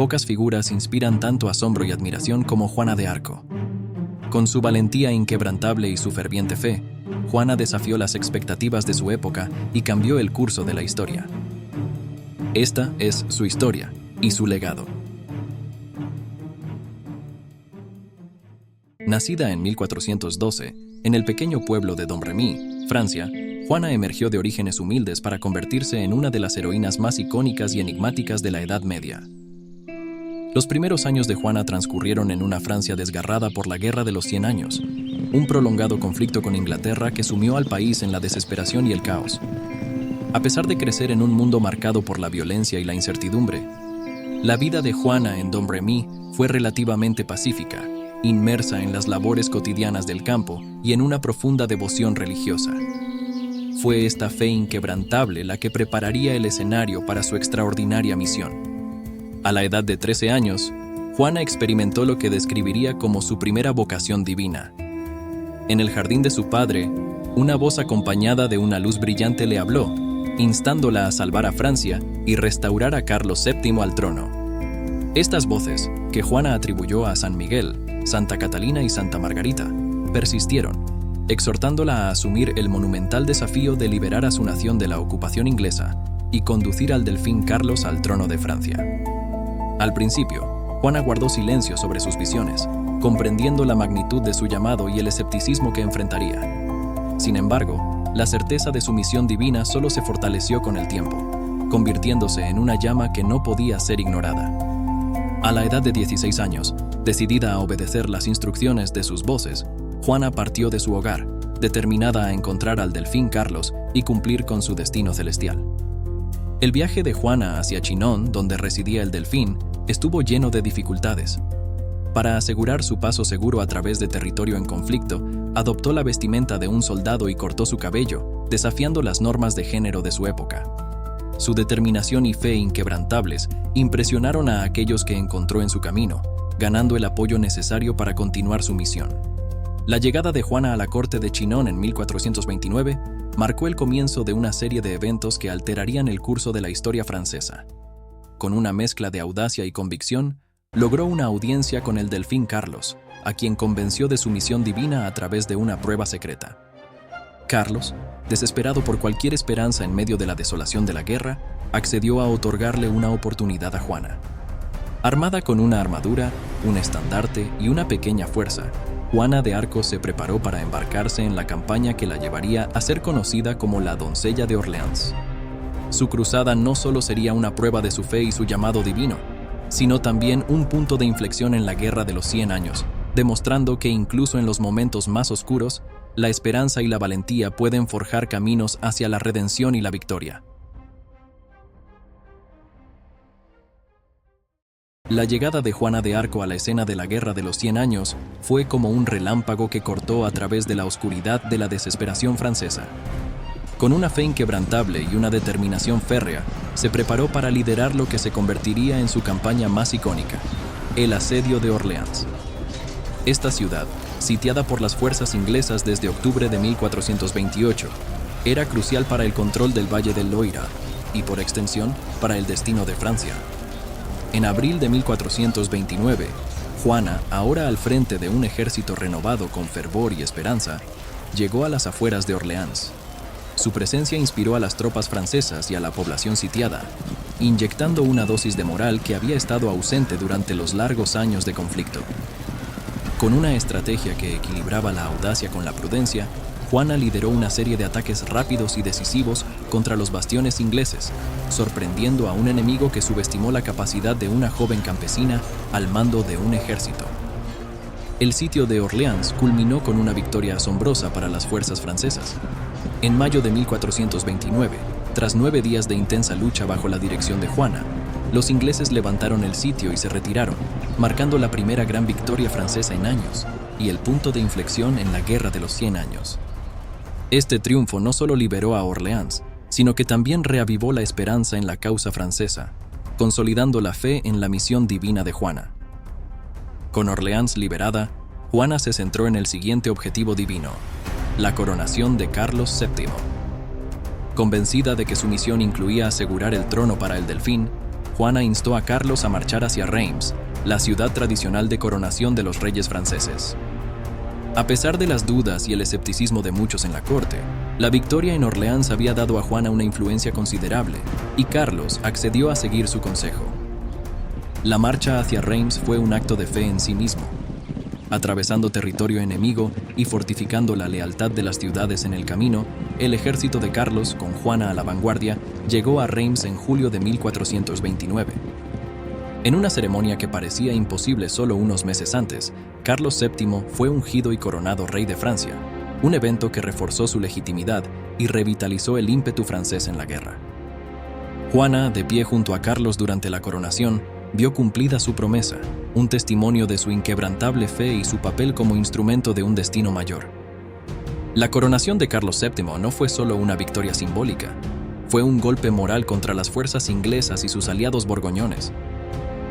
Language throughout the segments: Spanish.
Pocas figuras inspiran tanto asombro y admiración como Juana de Arco. Con su valentía inquebrantable y su ferviente fe, Juana desafió las expectativas de su época y cambió el curso de la historia. Esta es su historia y su legado. Nacida en 1412, en el pequeño pueblo de Domremy, Francia, Juana emergió de orígenes humildes para convertirse en una de las heroínas más icónicas y enigmáticas de la Edad Media. Los primeros años de Juana transcurrieron en una Francia desgarrada por la Guerra de los 100 Años, un prolongado conflicto con Inglaterra que sumió al país en la desesperación y el caos. A pesar de crecer en un mundo marcado por la violencia y la incertidumbre, la vida de Juana en Domremy fue relativamente pacífica, inmersa en las labores cotidianas del campo y en una profunda devoción religiosa. Fue esta fe inquebrantable la que prepararía el escenario para su extraordinaria misión. A la edad de 13 años, Juana experimentó lo que describiría como su primera vocación divina. En el jardín de su padre, una voz acompañada de una luz brillante le habló, instándola a salvar a Francia y restaurar a Carlos VII al trono. Estas voces, que Juana atribuyó a San Miguel, Santa Catalina y Santa Margarita, persistieron, exhortándola a asumir el monumental desafío de liberar a su nación de la ocupación inglesa y conducir al delfín Carlos al trono de Francia. Al principio, Juana guardó silencio sobre sus visiones, comprendiendo la magnitud de su llamado y el escepticismo que enfrentaría. Sin embargo, la certeza de su misión divina solo se fortaleció con el tiempo, convirtiéndose en una llama que no podía ser ignorada. A la edad de 16 años, decidida a obedecer las instrucciones de sus voces, Juana partió de su hogar, determinada a encontrar al delfín Carlos y cumplir con su destino celestial. El viaje de Juana hacia Chinon, donde residía el delfín, estuvo lleno de dificultades. Para asegurar su paso seguro a través de territorio en conflicto, adoptó la vestimenta de un soldado y cortó su cabello, desafiando las normas de género de su época. Su determinación y fe inquebrantables impresionaron a aquellos que encontró en su camino, ganando el apoyo necesario para continuar su misión. La llegada de Juana a la corte de Chinon en 1429 marcó el comienzo de una serie de eventos que alterarían el curso de la historia francesa. Con una mezcla de audacia y convicción, logró una audiencia con el delfín Carlos, a quien convenció de su misión divina a través de una prueba secreta. Carlos, desesperado por cualquier esperanza en medio de la desolación de la guerra, accedió a otorgarle una oportunidad a Juana. Armada con una armadura, un estandarte y una pequeña fuerza, Juana de Arco se preparó para embarcarse en la campaña que la llevaría a ser conocida como la Doncella de Orleans. Su cruzada no solo sería una prueba de su fe y su llamado divino, sino también un punto de inflexión en la Guerra de los 100 Años, demostrando que incluso en los momentos más oscuros, la esperanza y la valentía pueden forjar caminos hacia la redención y la victoria. La llegada de Juana de Arco a la escena de la Guerra de los 100 Años fue como un relámpago que cortó a través de la oscuridad de la desesperación francesa. Con una fe inquebrantable y una determinación férrea, se preparó para liderar lo que se convertiría en su campaña más icónica, el asedio de Orleans. Esta ciudad, sitiada por las fuerzas inglesas desde octubre de 1428, era crucial para el control del Valle del Loira y, por extensión, para el destino de Francia. En abril de 1429, Juana, ahora al frente de un ejército renovado con fervor y esperanza, llegó a las afueras de Orleans. Su presencia inspiró a las tropas francesas y a la población sitiada, inyectando una dosis de moral que había estado ausente durante los largos años de conflicto. Con una estrategia que equilibraba la audacia con la prudencia, Juana lideró una serie de ataques rápidos y decisivos contra los bastiones ingleses, sorprendiendo a un enemigo que subestimó la capacidad de una joven campesina al mando de un ejército. El sitio de Orleans culminó con una victoria asombrosa para las fuerzas francesas. En mayo de 1429, tras 9 días de intensa lucha bajo la dirección de Juana, los ingleses levantaron el sitio y se retiraron, marcando la primera gran victoria francesa en años y el punto de inflexión en la Guerra de los 100 Años. Este triunfo no solo liberó a Orleans, sino que también reavivó la esperanza en la causa francesa, consolidando la fe en la misión divina de Juana. Con Orleans liberada, Juana se centró en el siguiente objetivo divino: la coronación de Carlos VII. Convencida de que su misión incluía asegurar el trono para el delfín, Juana instó a Carlos a marchar hacia Reims, la ciudad tradicional de coronación de los reyes franceses. A pesar de las dudas y el escepticismo de muchos en la corte, la victoria en Orleans había dado a Juana una influencia considerable, y Carlos accedió a seguir su consejo. La marcha hacia Reims fue un acto de fe en sí mismo. Atravesando territorio enemigo y fortificando la lealtad de las ciudades en el camino, el ejército de Carlos, con Juana a la vanguardia, llegó a Reims en julio de 1429. En una ceremonia que parecía imposible solo unos meses antes, Carlos VII fue ungido y coronado rey de Francia, un evento que reforzó su legitimidad y revitalizó el ímpetu francés en la guerra. Juana, de pie junto a Carlos durante la coronación, vio cumplida su promesa, un testimonio de su inquebrantable fe y su papel como instrumento de un destino mayor. La coronación de Carlos VII no fue solo una victoria simbólica, fue un golpe moral contra las fuerzas inglesas y sus aliados borgoñones.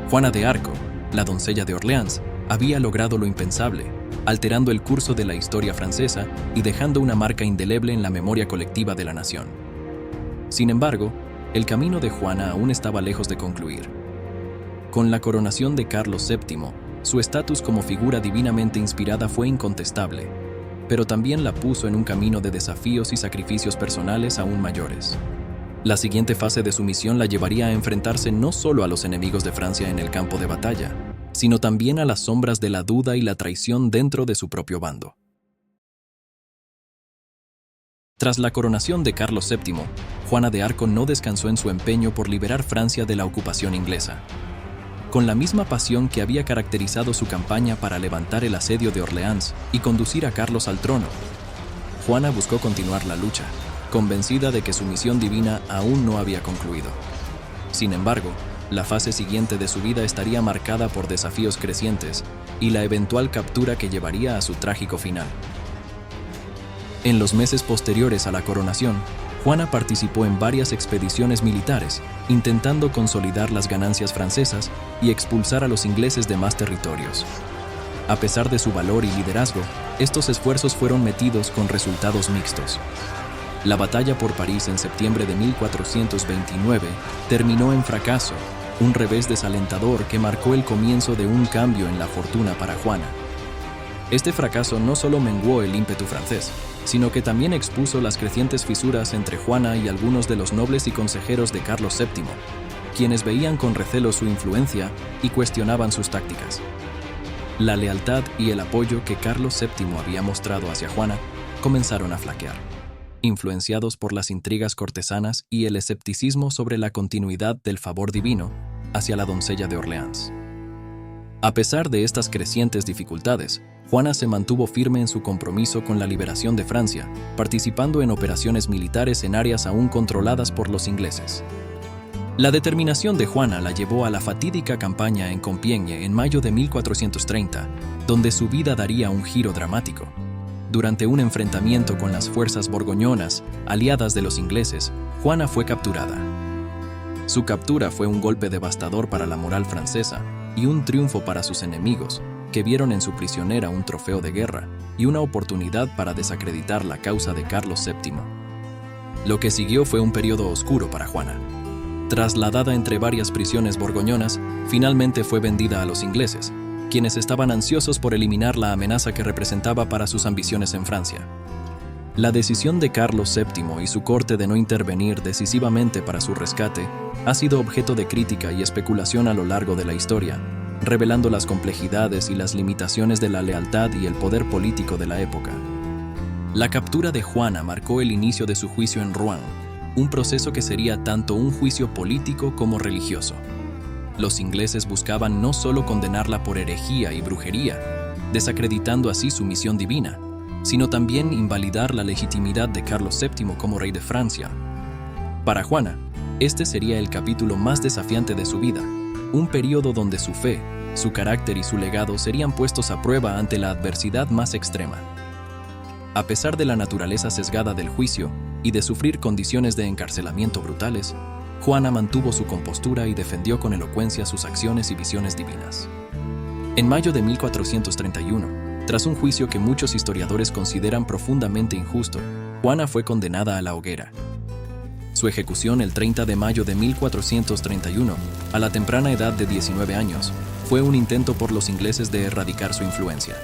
Juana de Arco, la doncella de Orleans, había logrado lo impensable, alterando el curso de la historia francesa y dejando una marca indeleble en la memoria colectiva de la nación. Sin embargo, el camino de Juana aún estaba lejos de concluir. Con la coronación de Carlos VII, su estatus como figura divinamente inspirada fue incontestable, pero también la puso en un camino de desafíos y sacrificios personales aún mayores. La siguiente fase de su misión la llevaría a enfrentarse no solo a los enemigos de Francia en el campo de batalla, sino también a las sombras de la duda y la traición dentro de su propio bando. Tras la coronación de Carlos VII, Juana de Arco no descansó en su empeño por liberar Francia de la ocupación inglesa. Con la misma pasión que había caracterizado su campaña para levantar el asedio de Orleans y conducir a Carlos al trono, Juana buscó continuar la lucha, convencida de que su misión divina aún no había concluido. Sin embargo, la fase siguiente de su vida estaría marcada por desafíos crecientes y la eventual captura que llevaría a su trágico final. En los meses posteriores a la coronación, Juana participó en varias expediciones militares, intentando consolidar las ganancias francesas y expulsar a los ingleses de más territorios. A pesar de su valor y liderazgo, estos esfuerzos fueron metidos con resultados mixtos. La batalla por París en septiembre de 1429 terminó en fracaso, un revés desalentador que marcó el comienzo de un cambio en la fortuna para Juana. Este fracaso no solo menguó el ímpetu francés, sino que también expuso las crecientes fisuras entre Juana y algunos de los nobles y consejeros de Carlos VII, quienes veían con recelo su influencia y cuestionaban sus tácticas. La lealtad y el apoyo que Carlos VII había mostrado hacia Juana comenzaron a flaquear, influenciados por las intrigas cortesanas y el escepticismo sobre la continuidad del favor divino hacia la doncella de Orleans. A pesar de estas crecientes dificultades, Juana se mantuvo firme en su compromiso con la liberación de Francia, participando en operaciones militares en áreas aún controladas por los ingleses. La determinación de Juana la llevó a la fatídica campaña en Compiègne en mayo de 1430, donde su vida daría un giro dramático. Durante un enfrentamiento con las fuerzas borgoñonas, aliadas de los ingleses, Juana fue capturada. Su captura fue un golpe devastador para la moral francesa y un triunfo para sus enemigos, que vieron en su prisionera un trofeo de guerra y una oportunidad para desacreditar la causa de Carlos VII. Lo que siguió fue un periodo oscuro para Juana. Trasladada entre varias prisiones borgoñonas, finalmente fue vendida a los ingleses, quienes estaban ansiosos por eliminar la amenaza que representaba para sus ambiciones en Francia. La decisión de Carlos VII y su corte de no intervenir decisivamente para su rescate ha sido objeto de crítica y especulación a lo largo de la historia, revelando las complejidades y las limitaciones de la lealtad y el poder político de la época. La captura de Juana marcó el inicio de su juicio en Rouen, un proceso que sería tanto un juicio político como religioso. Los ingleses buscaban no solo condenarla por herejía y brujería, desacreditando así su misión divina, sino también invalidar la legitimidad de Carlos VII como rey de Francia. Para Juana, este sería el capítulo más desafiante de su vida, un periodo donde su fe, su carácter y su legado serían puestos a prueba ante la adversidad más extrema. A pesar de la naturaleza sesgada del juicio y de sufrir condiciones de encarcelamiento brutales, Juana mantuvo su compostura y defendió con elocuencia sus acciones y visiones divinas. En mayo de 1431, tras un juicio que muchos historiadores consideran profundamente injusto, Juana fue condenada a la hoguera. Su ejecución el 30 de mayo de 1431, a la temprana edad de 19 años, fue un intento por los ingleses de erradicar su influencia.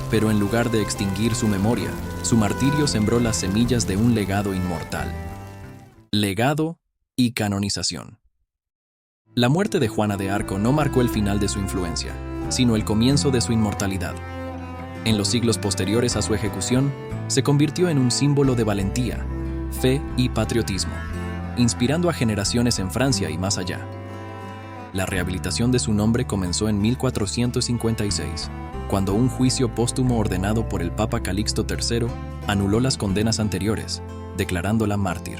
Pero en lugar de extinguir su memoria, su martirio sembró las semillas de un legado inmortal. Legado y canonización. La muerte de Juana de Arco no marcó el final de su influencia, sino el comienzo de su inmortalidad. En los siglos posteriores a su ejecución, se convirtió en un símbolo de valentía, fe y patriotismo, inspirando a generaciones en Francia y más allá. La rehabilitación de su nombre comenzó en 1456, cuando un juicio póstumo ordenado por el Papa Calixto III anuló las condenas anteriores, declarándola mártir.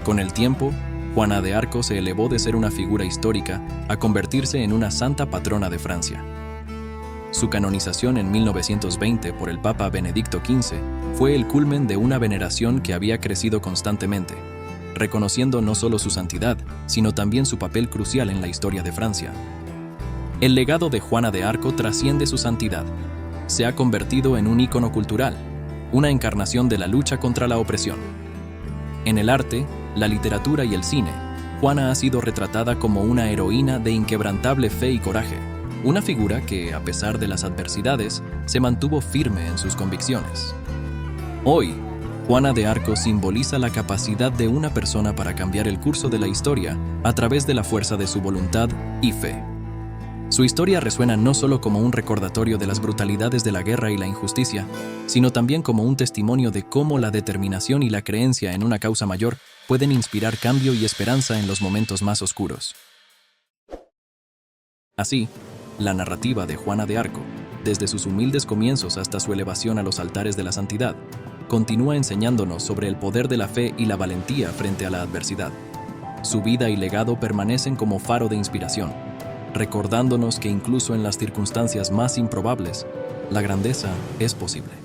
Con el tiempo, Juana de Arco se elevó de ser una figura histórica a convertirse en una santa patrona de Francia. Su canonización en 1920 por el Papa Benedicto XV fue el culmen de una veneración que había crecido constantemente, reconociendo no solo su santidad, sino también su papel crucial en la historia de Francia. El legado de Juana de Arco trasciende su santidad. Se ha convertido en un ícono cultural, una encarnación de la lucha contra la opresión. En el arte, la literatura y el cine, Juana ha sido retratada como una heroína de inquebrantable fe y coraje, una figura que, a pesar de las adversidades, se mantuvo firme en sus convicciones. Hoy, Juana de Arco simboliza la capacidad de una persona para cambiar el curso de la historia a través de la fuerza de su voluntad y fe. Su historia resuena no solo como un recordatorio de las brutalidades de la guerra y la injusticia, sino también como un testimonio de cómo la determinación y la creencia en una causa mayor pueden inspirar cambio y esperanza en los momentos más oscuros. Así, la narrativa de Juana de Arco, desde sus humildes comienzos hasta su elevación a los altares de la santidad, continúa enseñándonos sobre el poder de la fe y la valentía frente a la adversidad. Su vida y legado permanecen como faro de inspiración, recordándonos que incluso en las circunstancias más improbables, la grandeza es posible.